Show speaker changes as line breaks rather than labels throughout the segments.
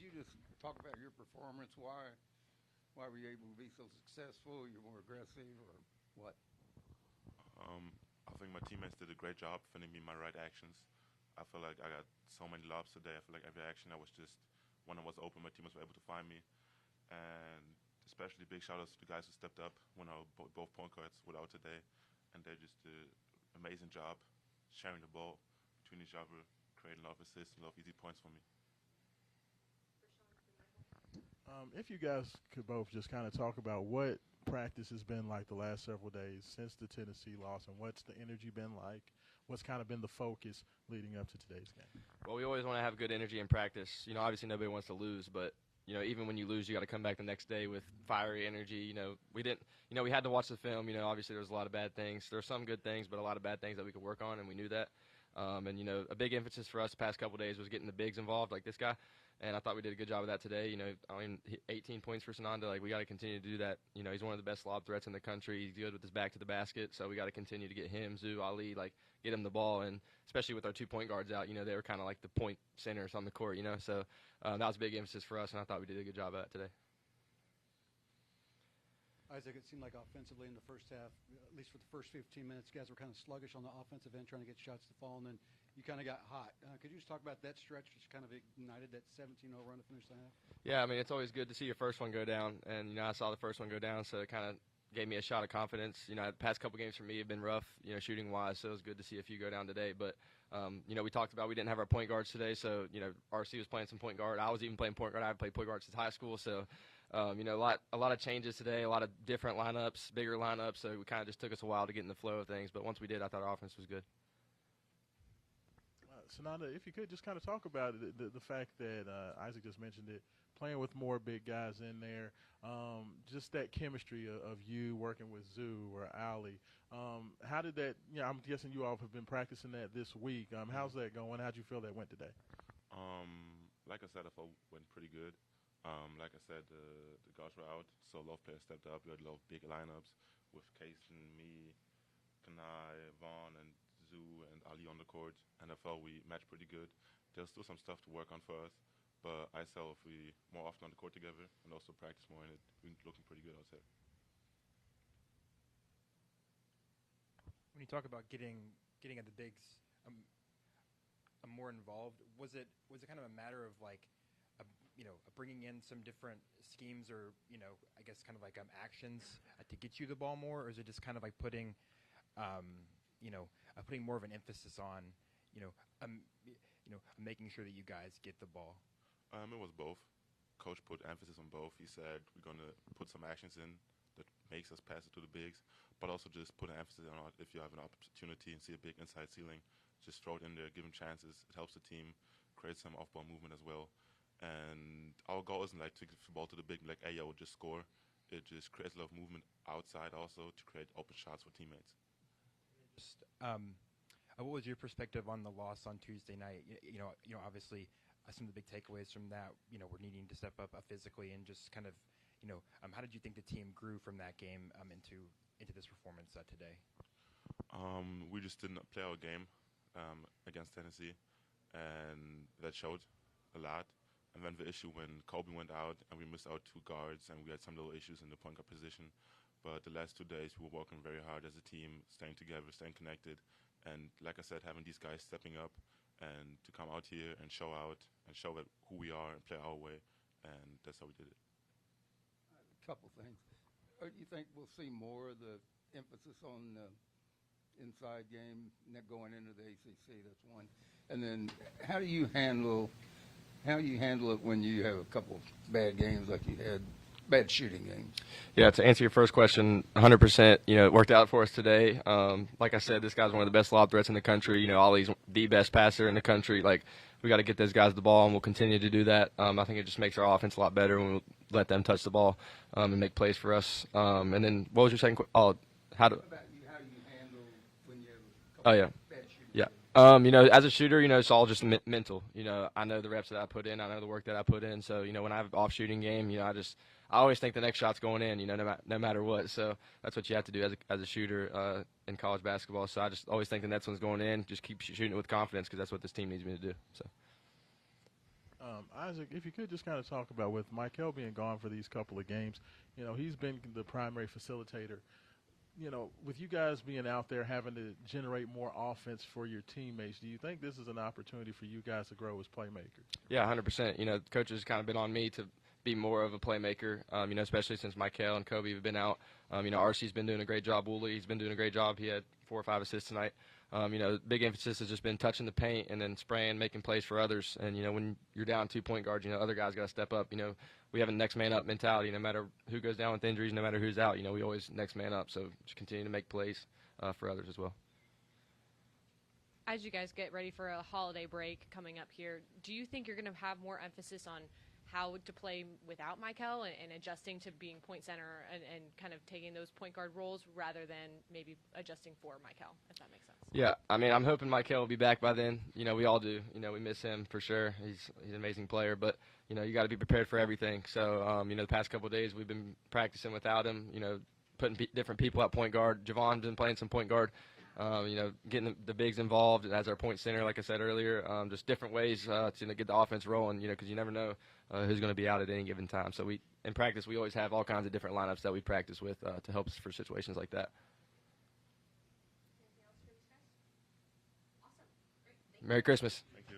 you just talk about your performance? Why were you able to be so successful? You're more aggressive, or what?
I think my teammates did a great job finding me my right actions. I feel like I got so many lobs today. I feel like every action I was just when I was open, my teammates were able to find me, and especially big shout outs to the guys who stepped up when our both point guards were out today, and they just did an amazing job sharing the ball between each other, creating a lot of assists, and a lot of easy points for me.
If you guys could both just kind of talk about what practice has been like the last several days since the Tennessee loss, and what's the energy been like? What's kind of been the focus leading up to today's game?
Well, we always want to have good energy in practice. You know, obviously nobody wants to lose, but you know, even when you lose, you got to come back the next day with fiery energy. You know, we didn't. You know, we had to watch the film. You know, obviously there was a lot of bad things. There were some good things, but a lot of bad things that we could work on, and we knew that. And you know, a big emphasis for us the past couple of days was getting the bigs involved, like this guy. And I thought we did a good job of that today. You know, I mean, 18 points for Sananda. Like, we got to continue to do that. You know, he's one of the best lob threats in the country. He's good with his back to the basket. So we got to continue to get him, Zoo, Ali, like, get him the ball. And especially with our 2 point guards out, you know, they were kind of like the point centers on the court, you know. So that was a big emphasis for us, and I thought we did a good job of that today.
Isaac, it seemed like offensively in the first half, at least for the first 15 minutes, guys were kind of sluggish on the offensive end, trying to get shots to fall, and then you kind of got hot. Could you just talk about that stretch, which kind of ignited that 17-0 run to finish the half?
Yeah, I mean, it's always good to see your first one go down, and, you know, I saw the first one go down, so it kind of gave me a shot of confidence. You know, the past couple games for me have been rough, you know, shooting-wise, so it was good to see a few go down today. But, you know, we talked about we didn't have our point guards today, so, you know, RC was playing some point guard. I was even playing point guard. I haven't played point guard since high school, so, you know, a lot of changes today, a lot of different lineups, bigger lineups, so it kind of just took us a while to get in the flow of things. But once we did, I thought our offense was good.
Sananda, if you could just kind of talk about it, the fact that Isaac just mentioned it, playing with more big guys in there, just that chemistry of you working with Zoo or Ali. How did that, you know, I'm guessing you all have been practicing that this week. How's that going? How'd you feel that went today?
Like I said, I felt went pretty good. Like I said, the guards were out, so a lot of players stepped up. We had a lot of big lineups with Kaysen, me, Kanai, Vaughn, and Zoo and Ali on the court, and I felt we matched pretty good. There's still some stuff to work on for us, but I saw if we more often on the court together and also practice more in it, we're looking pretty good, I'd say.
When you talk about getting at the bigs more involved, was it kind of a matter of like, you know, bringing in some different schemes or, you know, I guess kind of like actions to get you the ball more, or is it just kind of like putting, you know, putting more of an emphasis on, you know, making sure that you guys get the ball?
It was both. Coach put emphasis on both. He said we're going to put some actions in that makes us pass it to the bigs, but also just put an emphasis on if you have an opportunity and see a big inside ceiling, just throw it in there, give them chances. It helps the team create some off-ball movement as well. And our goal isn't like to give the ball to the big, like, hey, yo, just score. It just creates a lot of movement outside also to create open shots for teammates.
Just, what was your perspective on the loss on Tuesday night? You know, obviously some of the big takeaways from that, you know, we're needing to step up physically and just kind of, you know, how did you think the team grew from that game into this performance today?
We just didn't play our game against Tennessee, and that showed a lot. And then the issue when Kobe went out and we missed out 2 guards and we had some little issues in the point guard position. But the last 2 days we were working very hard as a team, staying together, staying connected. And like I said, having these guys stepping up and to come out here and show out and show who we are and play our way. And that's how we did it.
A couple things. Do you think we'll see more of the emphasis on the inside game going into the ACC? That's one. And then how do you handle it when you have a couple bad games like you had, bad shooting games?
Yeah, to answer your first question, 100%, you know, it worked out for us today. Like I said, this guy's one of the best lob threats in the country. You know, Ollie's the best passer in the country. Like, we got to get those guys the ball, and we'll continue to do that. I think it just makes our offense a lot better when we let them touch the ball and make plays for us. And then what was your second question?
How do you handle when you have a couple bad shooting games?
You know, as a shooter, you know, it's all just mental. You know, I know the reps that I put in. I know the work that I put in. So, you know, when I have an off shooting game, you know, I always think the next shot's going in, you know, no matter what. So that's what you have to do as a shooter in college basketball. So I just always think the next one's going in. Just keep shooting it with confidence because that's what this team needs me to do. So.
Isaac, if you could just kind of talk about with Michael being gone for these couple of games, he's been the primary facilitator. With you guys being out there having to generate more offense for your teammates, do you think this is an opportunity for you guys to grow as playmakers?
Yeah, 100%. Coach has kind of been on me to be more of a playmaker, especially since Michael and Kobe have been out. RC's been doing a great job. Woolley, he's been doing a great job. He had 4 or 5 assists tonight. Big emphasis has just been touching the paint and then spraying, making plays for others. And, when you're down 2 point guards, other guys got to step up. We have a next man up mentality. No matter who goes down with injuries, no matter who's out, we always next man up. So just continue to make plays for others as well.
As you guys get ready for a holiday break coming up here, do you think you're going to have more emphasis on how to play without Michael and adjusting to being point center and kind of taking those point guard roles rather than maybe adjusting for Michael, if that makes sense?
Yeah, I'm hoping Michael will be back by then. We all do. We miss him for sure. He's an amazing player, but you got to be prepared for everything. So the past couple of days we've been practicing without him. Putting different people at point guard. Javon's been playing some point guard. Getting the bigs involved as our point center, like I said earlier. Just different ways to get the offense rolling. Because you never know who's going to be out at any given time. So in practice we always have all kinds of different lineups that we practice with to help us for situations like that. Merry Christmas.
Thank you.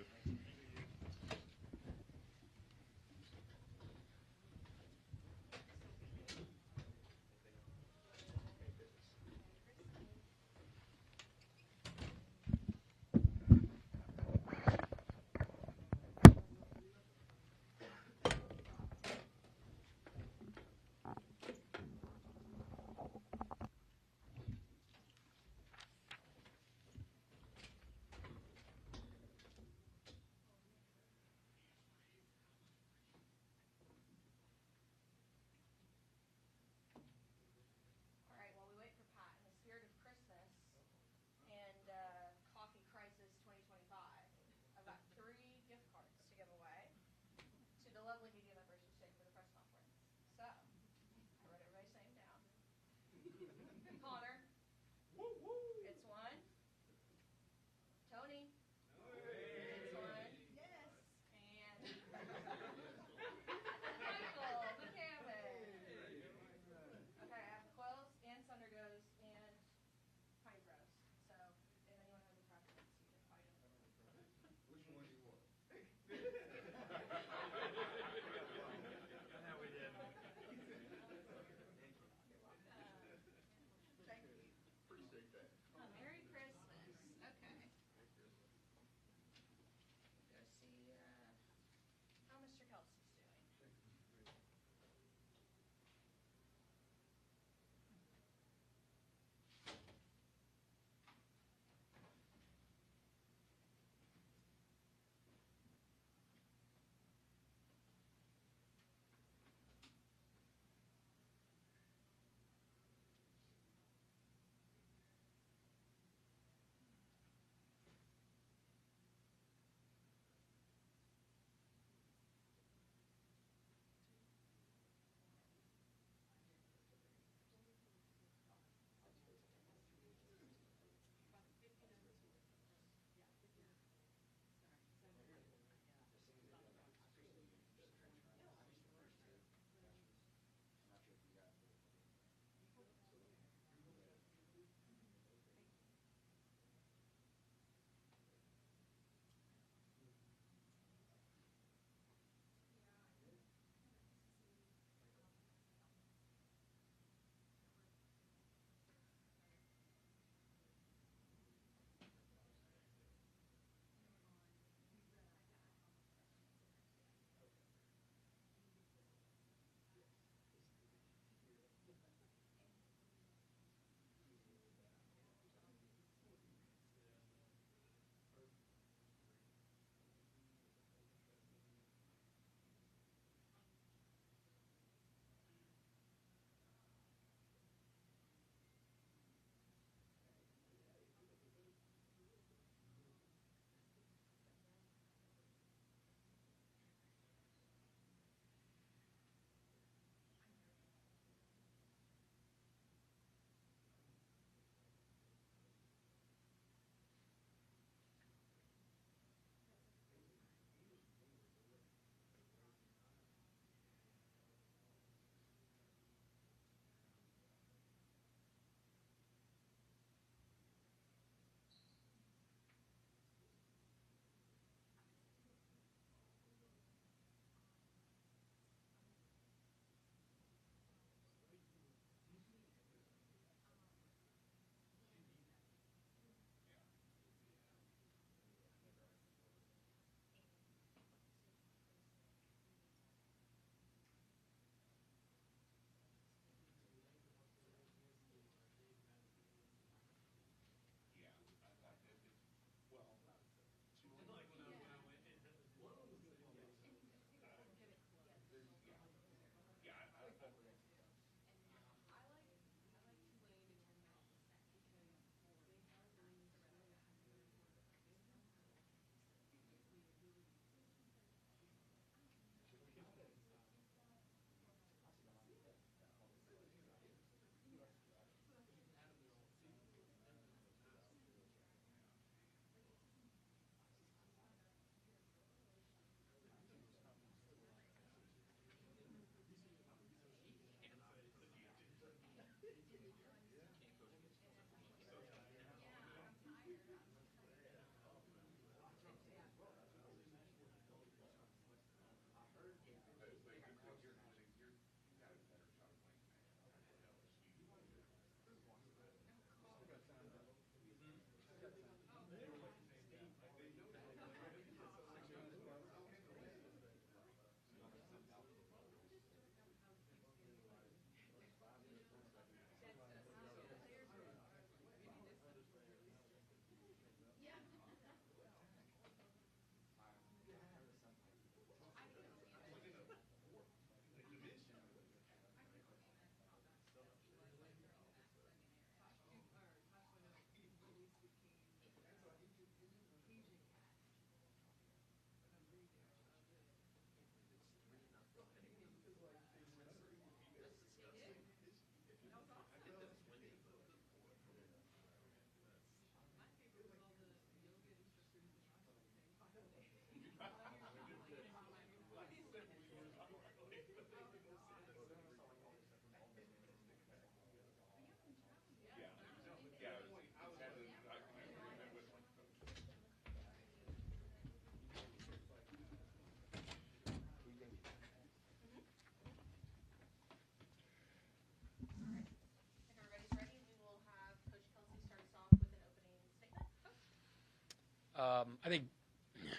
I think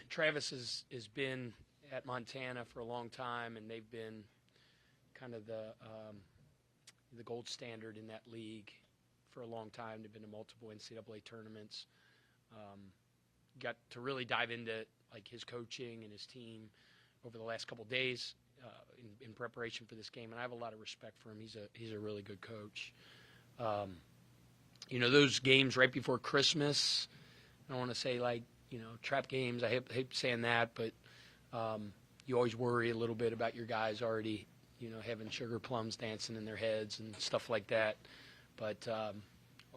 Travis has been at Montana for a long time, and they've been kind of the gold standard in that league for a long time. They've been to multiple NCAA tournaments. Got to really dive into like his coaching and his team over the last couple of days in preparation for this game, and I have a lot of respect for him. He's a really good coach. You know, those games right before Christmas, I don't want to say like, you know, trap games. I hate saying that, but you always worry a little bit about your guys already, you know, having sugar plums dancing in their heads and stuff like that. But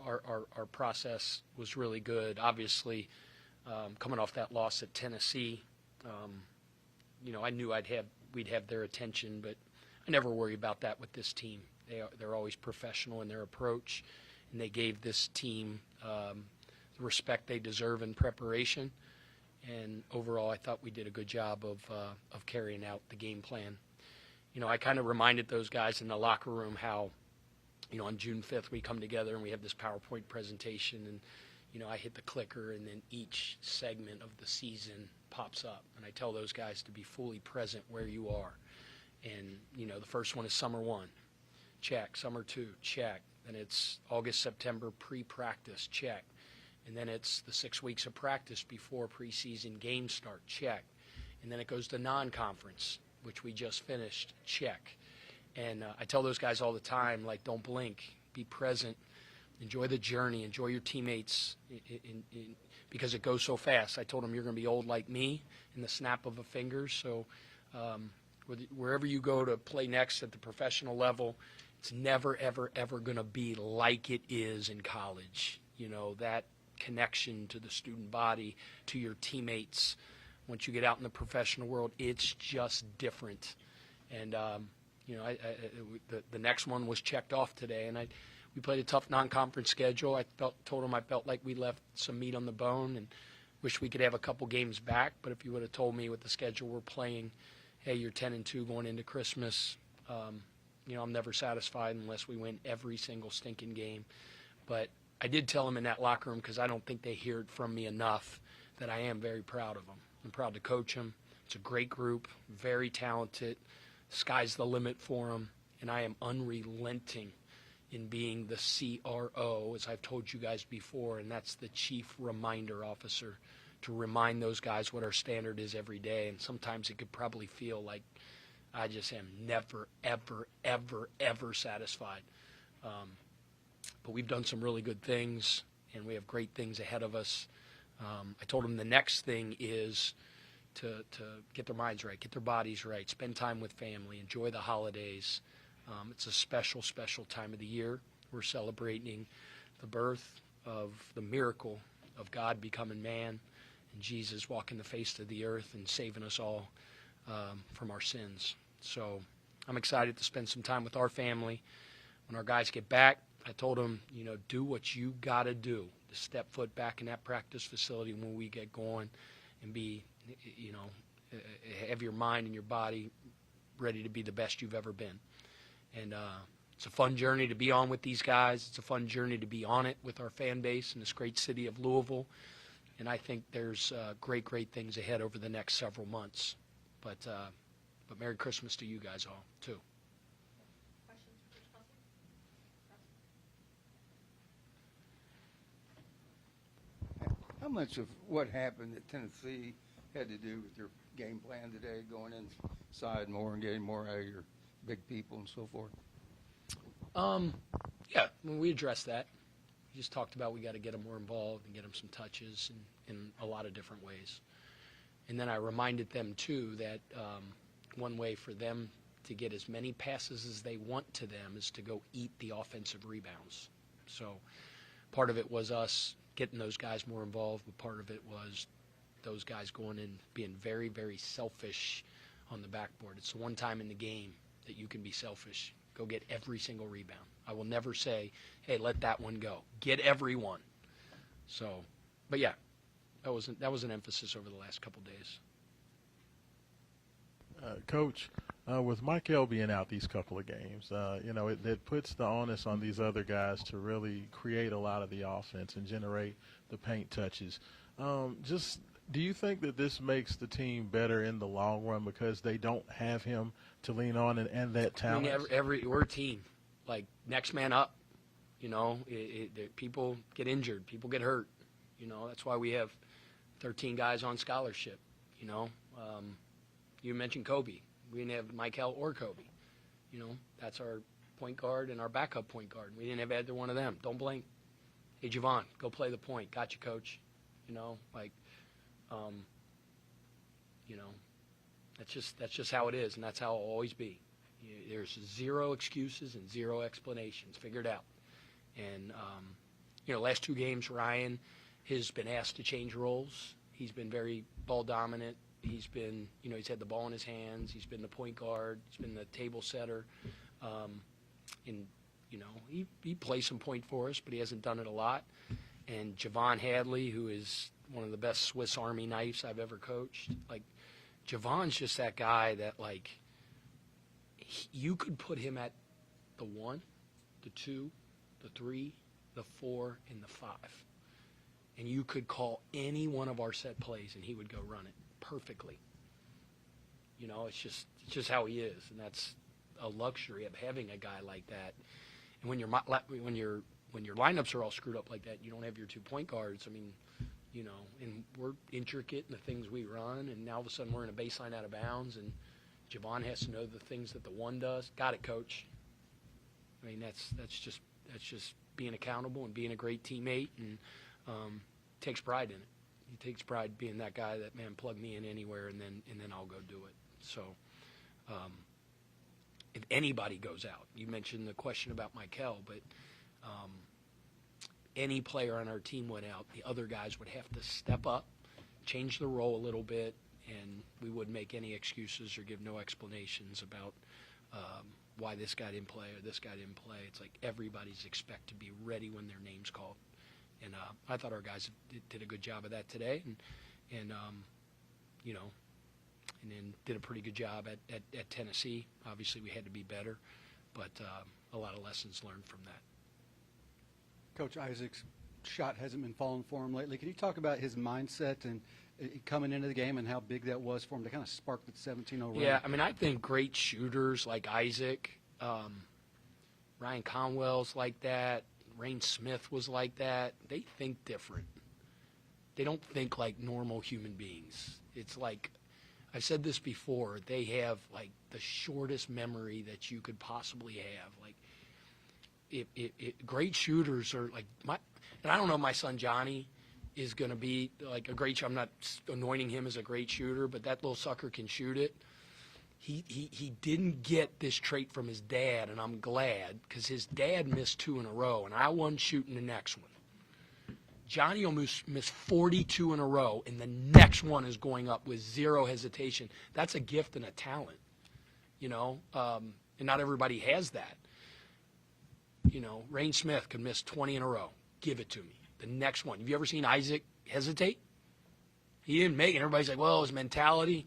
our process was really good. Obviously, coming off that loss at Tennessee, you know, I knew we'd have their attention, but I never worry about that with this team. They're always professional in their approach, and they gave this team the respect they deserve in preparation. And overall, I thought we did a good job of carrying out the game plan. You know, I kind of reminded those guys in the locker room how, you know, on June 5th we come together and we have this PowerPoint presentation, and, you know, I hit the clicker and then each segment of the season pops up. And I tell those guys to be fully present where you are. And, you know, the first one is summer 1. Check. Summer 2. Check. Then it's August, September pre-practice. Check. And then it's the 6 weeks of practice before preseason games start. Check. And then it goes to non-conference, which we just finished. Check. And I tell those guys all the time, like, don't blink. Be present. Enjoy the journey. Enjoy your teammates because it goes so fast. I told them you're going to be old like me in the snap of a finger. So wherever you go to play next at the professional level, it's never, ever, ever going to be like it is in college. You know, that connection to the student body, to your teammates. Once you get out in the professional world, it's just different. And, you know, the next one was checked off today, and we played a tough non-conference schedule. I told them I felt like we left some meat on the bone and wish we could have a couple games back. But if you would have told me with the schedule we're playing, hey, you're 10-2 going into Christmas, you know, I'm never satisfied unless we win every single stinking game. But I did tell them in that locker room, because I don't think they hear it from me enough, that I am very proud of them. I'm proud to coach them. It's a great group, very talented. Sky's the limit for them, and I am unrelenting in being the CRO, as I've told you guys before, and that's the chief reminder officer, to remind those guys what our standard is every day. And sometimes it could probably feel like I just am never, ever, ever, ever satisfied. But we've done some really good things, and we have great things ahead of us. I told them the next thing is to get their minds right, get their bodies right, spend time with family, enjoy the holidays. It's a special, special time of the year. We're celebrating the birth of the miracle of God becoming man and Jesus walking the face of the earth and saving us all from our sins. So I'm excited to spend some time with our family. When our guys get back, I told them, you know, do what you got to do to step foot back in that practice facility when we get going and be, you know, have your mind and your body ready to be the best you've ever been. And it's a fun journey to be on with these guys. It's a fun journey to be on it with our fan base in this great city of Louisville. And I think there's great, great things ahead over the next several months. But Merry Christmas to you guys all, too.
How much of what happened at Tennessee had to do with your game plan today, going inside more and getting more out of your big people and so forth?
Yeah, we addressed that. We just talked about we got to get them more involved and get them some touches in a lot of different ways. And then I reminded them, too, that one way for them to get as many passes as they want to them is to go eat the offensive rebounds. So part of it was us getting those guys more involved, but part of it was those guys going in being very, very selfish on the backboard. It's the one time in the game that you can be selfish. Go get every single rebound. I will never say, hey, let that one go. Get every one. So, but yeah, that was an emphasis over the last couple days.
Coach, with Michael being out these couple of games, you know, it puts the onus on these other guys to really create a lot of the offense and generate the paint touches. Just Do you think that this makes the team better in the long run because they don't have him to lean on and that talent?
I mean, we're a team. Like, next man up. You know, people get injured. People get hurt. You know, that's why we have 13 guys on scholarship. You know, you mentioned Kobe. We didn't have Michael or Kobe. You know, that's our point guard and our backup point guard. We didn't have either one of them. Don't blink. Hey, Javon, go play the point. Gotcha, coach. You know, like, you know, that's just how it is, and that's how it'll always be. There's zero excuses and zero explanations. Figure it out. And, you know, last two games, Ryan has been asked to change roles. He's been very ball dominant. He's been, you know, he's had the ball in his hands. He's been the point guard. He's been the table setter. And, you know, he plays some point for us, but he hasn't done it a lot. And Javon Hadley, who is one of the best Swiss Army knives I've ever coached, like, Javon's just that guy that, like, you could put him at the 1, the 2, the 3, the 4, and the 5. And you could call any one of our set plays, and he would go run it perfectly. You know, it's just how he is, and that's a luxury of having a guy like that. And when your lineups are all screwed up like that, you don't have your 2 point guards. I mean, you know, and we're intricate in the things we run, and now all of a sudden we're in a baseline out of bounds, and Javon has to know the things that the 1 does. Got it, coach. I mean, that's just being accountable and being a great teammate, and takes pride in it. He takes pride being that guy that, man, plug me in anywhere, and then I'll go do it. So, if anybody goes out, you mentioned the question about Michael, but any player on our team went out, the other guys would have to step up, change the role a little bit, and we wouldn't make any excuses or give no explanations about why this guy didn't play or this guy didn't play. It's like everybody's expect to be ready when their name's called. And I thought our guys did a good job of that today, and you know, and then did a pretty good job at Tennessee. Obviously, we had to be better, but a lot of lessons learned from that.
Coach Isaac's shot hasn't been falling for him lately. Can you talk about his mindset and coming into the game and how big that was for him to kind of spark that 17-0 run?
Yeah, I mean, I think great shooters like Isaac, Ryan Conwell's like that, Rain Smith was like that. They think different. They don't think like normal human beings. It's like, I've said this before, they have like the shortest memory that you could possibly have. Like, great shooters are like, and I don't know if my son Johnny is going to be like a great, I'm not anointing him as a great shooter, but that little sucker can shoot it. He didn't get this trait from his dad, and I'm glad, because his dad missed 2 in a row, and I wasn't shooting the next one. Johnny will miss 42 in a row, and the next one is going up with zero hesitation. That's a gift and a talent, you know, and not everybody has that. You know, Rain Smith could miss 20 in a row. Give it to me. The next one. Have you ever seen Isaac hesitate? He didn't make it. Everybody's like, well, his mentality.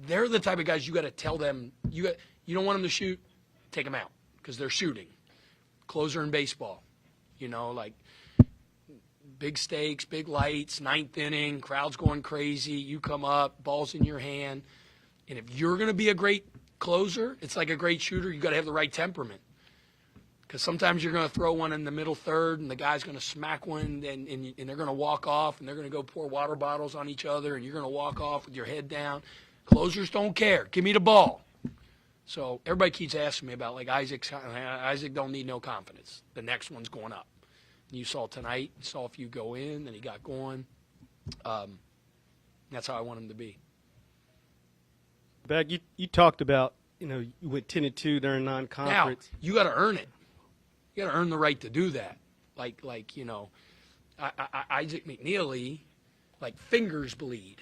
They're the type of guys you got to tell them, you don't want them to shoot, take them out, because they're shooting. Closer in baseball, you know, like big stakes, big lights, 9th inning, crowd's going crazy, you come up, ball's in your hand. And if you're going to be a great closer, it's like a great shooter, you got to have the right temperament. Because sometimes you're going to throw one in the middle third, and the guy's going to smack one, and they're going to walk off, and they're going to go pour water bottles on each other, and you're going to walk off with your head down. Closers don't care. Give me the ball. So everybody keeps asking me about, like, Isaac don't need no confidence. The next one's going up. And you saw tonight, you saw a few go in, and he got going. That's how I want him to be.
Beck, you talked about, you know, you went 10-2 during non-conference.
Now, you got to earn it. You got to earn the right to do that. Like you know, Isaac McNeely, like, fingers bleed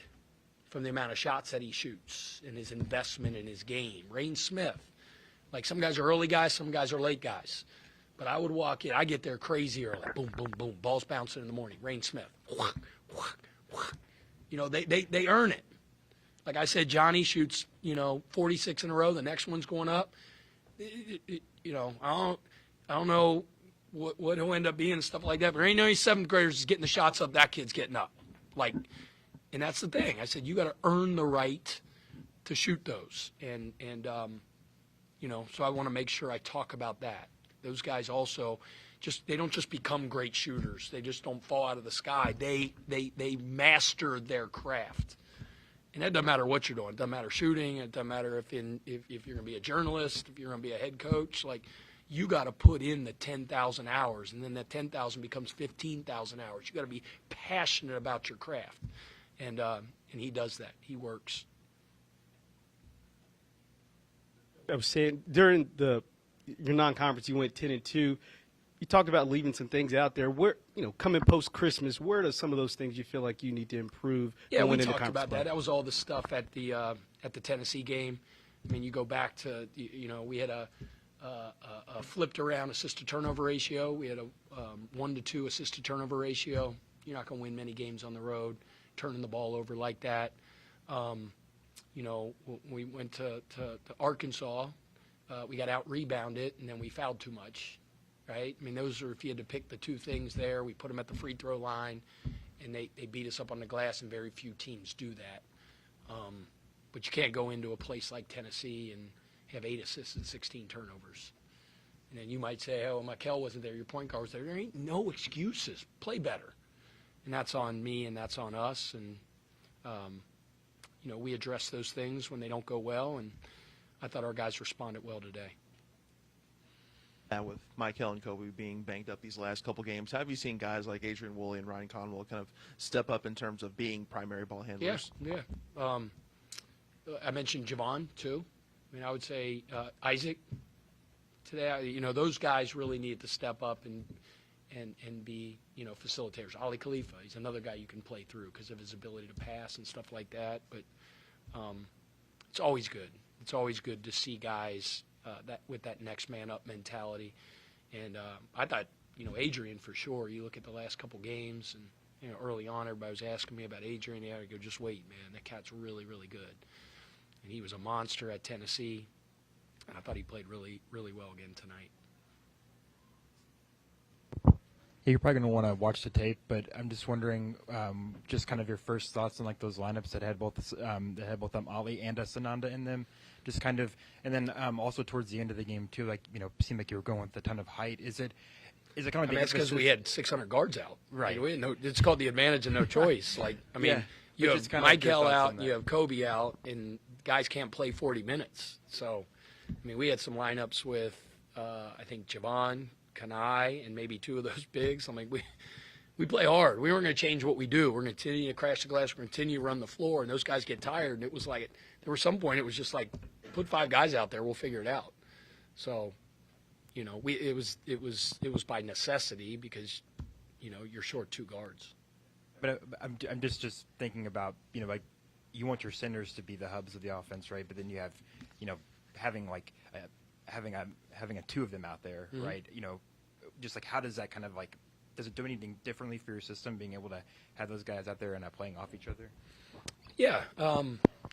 from the amount of shots that he shoots and his investment in his game. Rain Smith, like, some guys are early guys, some guys are late guys. But I would walk in, I get there crazy early. Boom, boom, boom, balls bouncing in the morning. Rain Smith. You know, they earn it. Like I said, Johnny shoots, you know, 46 in a row. The next one's going up. You know, I don't know what he'll end up being and stuff like that. But there ain't no 7th graders is getting the shots up. That kid's getting up. Like, And that's the thing. I said, you got to earn the right to shoot those. And so I want to make sure I talk about that. Those guys also they don't just become great shooters. They just don't fall out of the sky. They master their craft. And that doesn't matter what you're doing. It doesn't matter shooting. It doesn't matter if you're going to be a journalist, if you're going to be a head coach. Like, you got to put in the 10,000 hours, and then that 10,000 becomes 15,000 hours. You got to be passionate about your craft, and he does that. He works.
I was saying during your non-conference, you went 10-2. You talked about leaving some things out there. Where, coming post-Christmas, where are some of those things you feel like you need to improve?
Yeah, we talked about that. That was all the stuff at the Tennessee game. I mean, you go back to, we had a flipped around assist-to-turnover ratio. We had a 1-to-2 assist-to-turnover ratio. You're not going to win many games on the road turning the ball over like that. We went to Arkansas. We got out-rebounded, and then we fouled too much. Right? I mean, those are, if you had to pick the two things there, we put them at the free throw line, and they beat us up on the glass, and very few teams do that. But you can't go into a place like Tennessee and have 8 assists and 16 turnovers. And then you might say, oh, Mikel wasn't there, your point guard was there. There ain't no excuses. Play better. And that's on me, and that's on us. And, we address those things when they don't go well, and I thought our guys responded well today.
With Mikel and Kobe being banged up these last couple games, have you seen guys like Adrian Woolley and Ryan Conwell kind of step up in terms of being primary ball handlers?
Yeah. I mentioned Javon, too. I mean, I would say Isaac today. Those guys really need to step up and be, facilitators. Ali Khalifa, he's another guy you can play through because of his ability to pass and stuff like that. But it's always good. It's always good to see guys that with that next man up mentality. And I thought, Adrian for sure. You look at the last couple games, and early on, everybody was asking me about Adrian. Yeah, I go, just wait, man. That cat's really, really good. And he was a monster at Tennessee. And I thought he played really, really well again tonight.
Yeah, you're probably going to want to watch the tape, but I'm just wondering, just kind of your first thoughts on like those lineups that had both Ali and Sananda in them. Just kind of, and then also towards the end of the game too, like seemed like you were going with a ton of height. Is it kind of?
That's because we had 600 guards out.
Right.
It's called the advantage of no choice. You have Mikel out, you have Kobe out, and guys can't play 40 minutes. So, we had some lineups with I think Javon, Kanai, and maybe 2 of those bigs. We play hard. We weren't going to change what we do. We're going to continue to crash the glass. We're going to continue to run the floor, and those guys get tired. And it was like, there was some point it was just like, put 5 guys out there. We'll figure it out. So, it was by necessity because, you're short 2 guards.
But I'm just thinking about, like you want your centers to be the hubs of the offense, right? But then you have, having a 2 of them out there,
Mm-hmm.
right? Just like how does that kind of like, does it do anything differently for your system being able to have those guys out there and not playing off each other?
Yeah.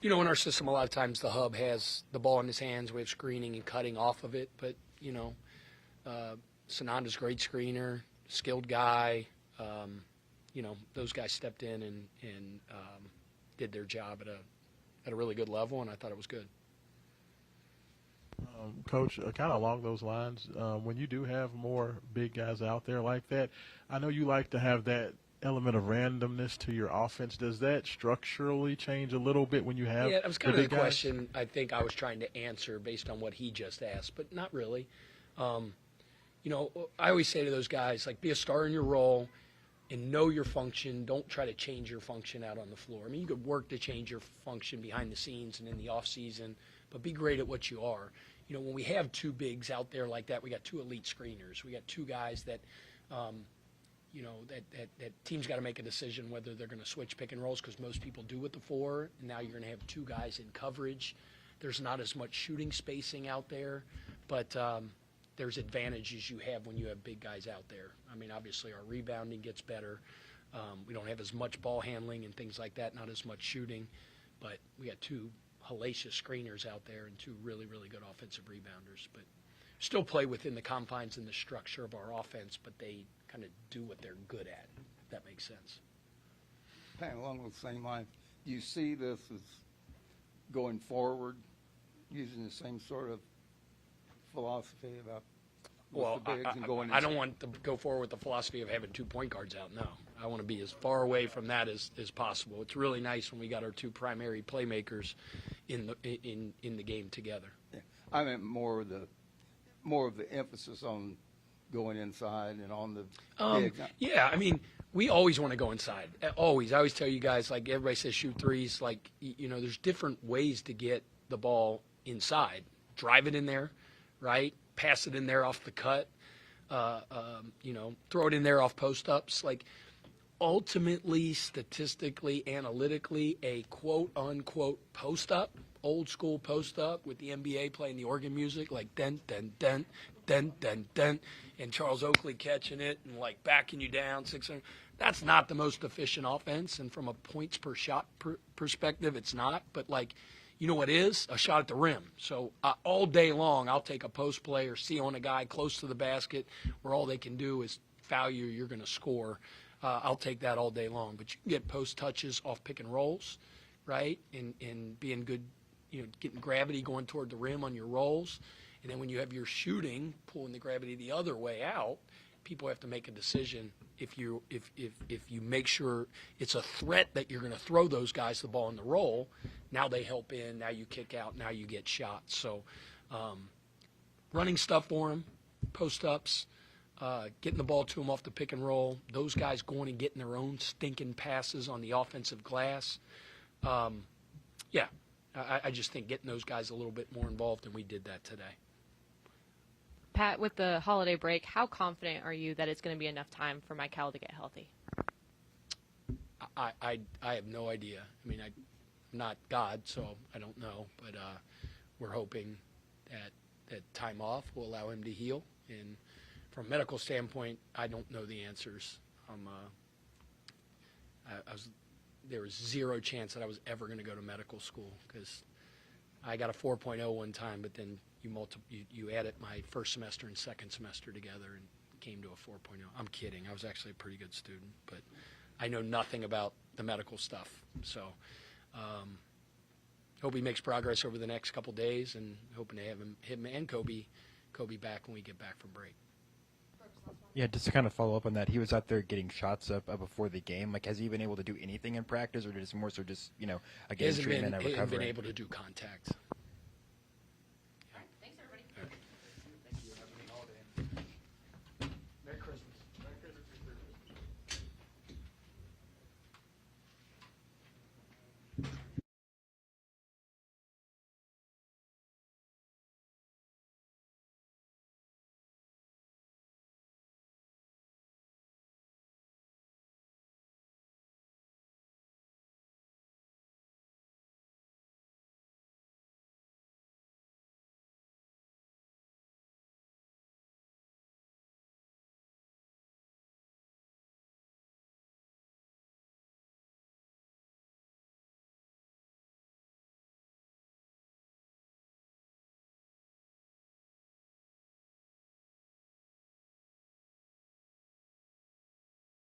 In our system, a lot of times the hub has the ball in his hands. We have screening and cutting off of it. But, Sananda's a great screener, skilled guy. Those guys stepped in and did their job at a really good level, and I thought it was good.
Coach, kind of along those lines, when you do have more big guys out there like that, I know you like to have that element of randomness to your offense. Does that structurally change a little bit when you have
that was kind
the
of
big
the
guys?
question I think I was trying to answer based on what he just asked, but not really. I always say to those guys, like, be a star in your role and know your function. Don't try to change your function out on the floor. You could work to change your function behind the scenes and in the off season, but be great at what you are. When we have 2 bigs out there like that, we got 2 elite screeners. We got 2 guys that, that teams got to make a decision whether they're going to switch pick and rolls because most people do with the 4. And now you're going to have 2 guys in coverage. There's not as much shooting spacing out there, but there's advantages you have when you have big guys out there. Obviously our rebounding gets better. We don't have as much ball handling and things like that, not as much shooting, but we got 2 hellacious screeners out there and 2 really, really good offensive rebounders, but still play within the confines and the structure of our offense, but they kind of do what they're good at, if that makes sense.
Pat, along those same lines, do you see this as going forward using the same sort of philosophy about
Well,
the bigs and going
I don't want to go forward with the philosophy of having 2 point guards out. No, I want to be as far away from that as possible. It's really nice when we got our 2 primary playmakers in the game together.
Yeah. I meant more of the emphasis on going inside and on the bigs.
Yeah, I mean, we always want to go inside. Always. I always tell you guys, like everybody says, shoot threes. Like, there's different ways to get the ball inside. Drive it in there, right? Pass it in there off the cut. Throw it in there off post-ups. Like, ultimately, statistically, analytically, a quote-unquote post-up, old-school post-up with the NBA playing the organ music, like dun, dun, dun, dun, dun, dun, and Charles Oakley catching it and, like, backing you down 600. That's not the most efficient offense, and from a points per shot perspective, it's not. But, like, you know what is? A shot at the rim. So all day long, I'll take a post play or see on a guy close to the basket where all they can do is foul you, you're going to score. I'll take that all day long. But you can get post touches off pick and rolls, right, and being good, getting gravity going toward the rim on your rolls. And then when you have your shooting, pulling the gravity the other way out, people have to make a decision. If you make sure it's a threat that you're going to throw those guys the ball in the roll, now they help in, now you kick out, now you get shots. So running stuff for them, post-ups, getting the ball to them off the pick and roll, those guys going and getting their own stinking passes on the offensive glass. I just think getting those guys a little bit more involved, and we did that today.
Pat, with the holiday break, how confident are you that it's going to be enough time for Michael to get healthy?
I have no idea. I mean, I'm not God, so I don't know. But we're hoping that time off will allow him to heal. And from a medical standpoint, I don't know the answers. There was zero chance that I was ever going to go to medical school because I got a 4.0 one time, but then you added my first semester and second semester together and came to a 4.0. I'm kidding. I was actually a pretty good student, but I know nothing about the medical stuff. So hope he makes progress over the next couple days, and hoping to have him and Kobe back when we get back from break.
Yeah, just to kind of follow up on that, he was out there getting shots up before the game. Like, has he been able to do anything in practice, or just more so just a game treatment and recovery?
He hasn't been able to do contact.